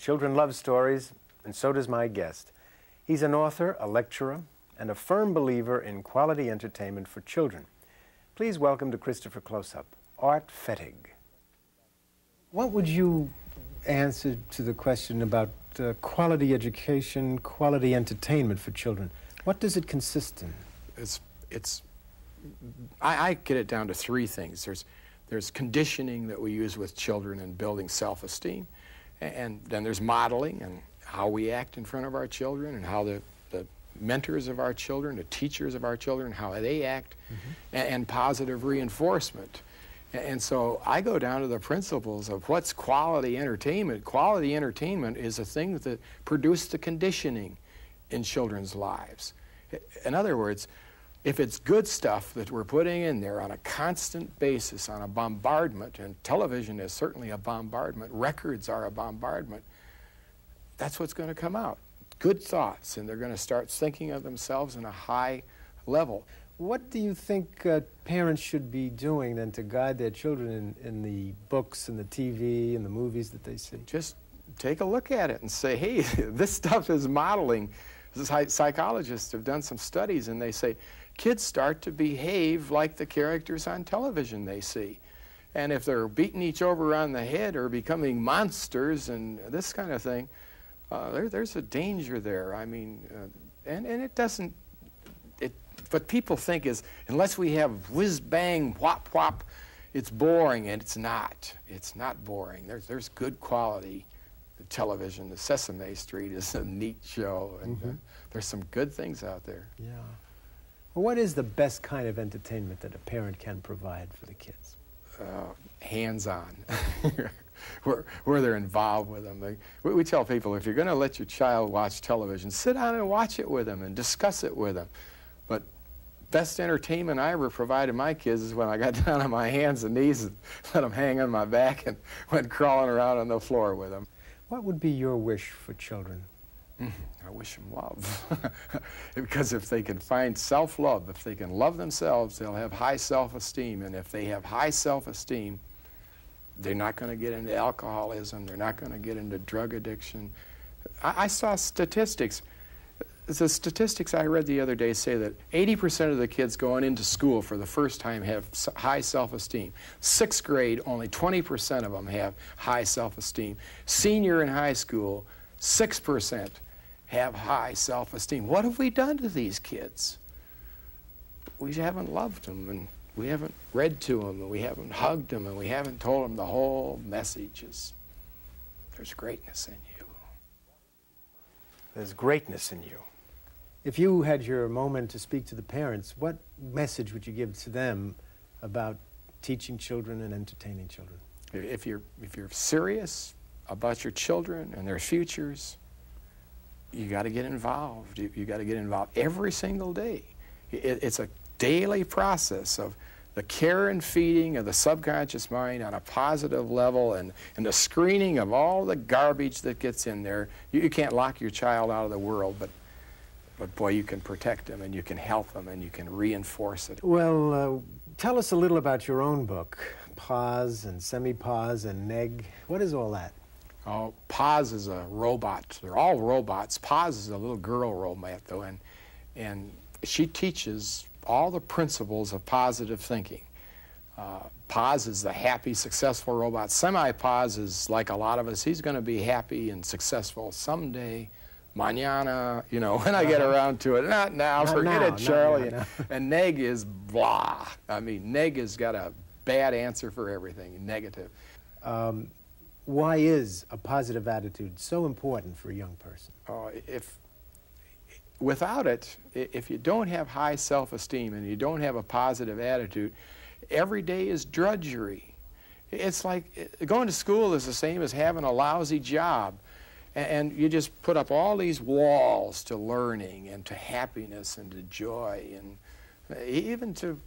Children love stories, and so does my guest. He's an author, a lecturer, and a firm believer in quality entertainment for children. Please welcome to Christopher Close-Up, Art Fettig. What would you answer to the question about quality education, quality entertainment for children? What does it consist in? I get it down to three things. There's conditioning that we use with children in building self-esteem, and then there's modeling and how we act in front of our children, and how the mentors of our children, the teachers of our children, how they act, and positive reinforcement. And so I go down to the principles of what's quality entertainment. Quality entertainment is a thing that produces the conditioning in children's lives. In other words, if it's good stuff that we're putting in there on a constant basis, on a bombardment, and television is certainly a bombardment, records are a bombardment, that's what's going to come out. Good thoughts, and they're going to start thinking of themselves in a high level. What do you think parents should be doing then to guide their children in the books and the TV and the movies that they see? Just take a look at it and say, hey, this stuff is modeling. Psychologists have done some studies, and they say kids start to behave like the characters on television they see. And if they're beating each other on the head or becoming monsters and this kind of thing, there's a danger there. I mean, and it doesn't, what people think is, unless we have whiz-bang, whop-whop, it's boring, and it's not. It's not boring. There's good quality television. The Sesame Street is a neat show, and there's some good things out there. Yeah. Well, what is the best kind of entertainment that a parent can provide for the kids? Hands-on, where they're involved with them. We tell people, if you're going to let your child watch television, sit down and watch it with them and discuss it with them. But best entertainment I ever provided my kids is when I got down on my hands and knees and let them hang on my back and went crawling around on the floor with them. What would be your wish for children? I wish them love. Because if they can find self-love, if they can love themselves, they'll have high self-esteem. And if they have high self-esteem, they're not going to get into alcoholism. They're not going to get into drug addiction. I saw statistics. The statistics I read the other day say that 80% of the kids going into school for the first time have high self-esteem. Sixth grade, only 20% of them have high self-esteem. Senior in high school, 6% have high self-esteem. What have we done to these kids? We haven't loved them, and we haven't read to them, and we haven't hugged them, and we haven't told them the whole message is there's greatness in you. There's greatness in you. If you had your moment to speak to the parents, what message would you give to them about teaching children and entertaining children? If you're serious about your children and their futures, you got to get involved. You got to get involved every single day. It's a daily process of the care and feeding of the subconscious mind on a positive level, and the screening of all the garbage that gets in there. You can't lock your child out of the world, but boy, you can protect them, and you can help them, and you can reinforce it. Well, tell us a little about your own book, Pause and Semi-Pause and Neg. What is all that? Oh, Pause is a robot. They're all robots. Pause is a little girl robot, though, and she teaches all the principles of positive thinking. Pause is the happy, successful robot. Semi-Pause is like a lot of us. He's going to be happy and successful someday, mañana, you know, when I get around to it. Not now, forget it, Charlie. No. And Neg is blah. I mean, Neg has got a bad answer for everything, negative. Why is a positive attitude so important for a young person? Without it, if you don't have high self-esteem and you don't have a positive attitude, every day is drudgery. It's like going to school is the same as having a lousy job. And you just put up all these walls to learning and to happiness and to joy, and even to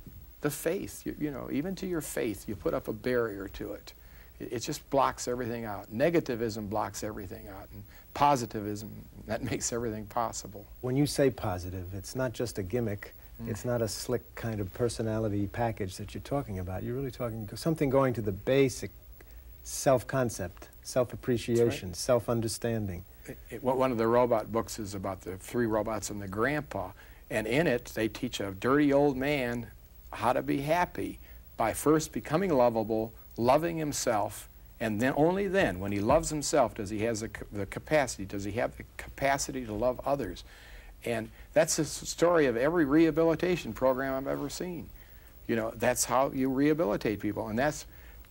the faith, you know, even to your faith, you put up a barrier to it. It just blocks everything out. Negativism blocks everything out, and positivism, that makes everything possible. When you say positive, it's not just a gimmick. It's not a slick kind of personality package that you're talking about. You're really talking something going to the basic self-concept. Self-appreciation, right. self-understanding. One of the robot books is about the 3 robots and the grandpa, and in it they teach a dirty old man how to be happy by first becoming lovable, loving himself, and then only then, when he loves himself, does he have the capacity to love others. And that's the story of every rehabilitation program I've ever seen. You know, that's how you rehabilitate people, and that's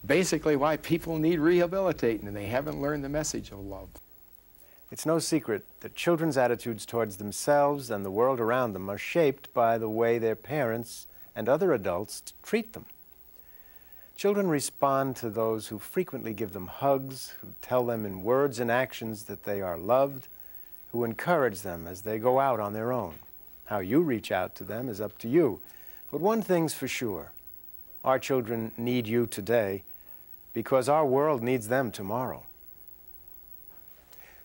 basically why people need rehabilitating, and they haven't learned the message of love. It's no secret that children's attitudes towards themselves and the world around them are shaped by the way their parents and other adults treat them. Children respond to those who frequently give them hugs, who tell them in words and actions that they are loved, who encourage them as they go out on their own. How you reach out to them is up to you. But one thing's for sure, our children need you today because our world needs them tomorrow.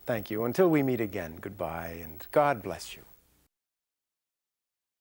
Thank you. Until we meet again, goodbye, and God bless you.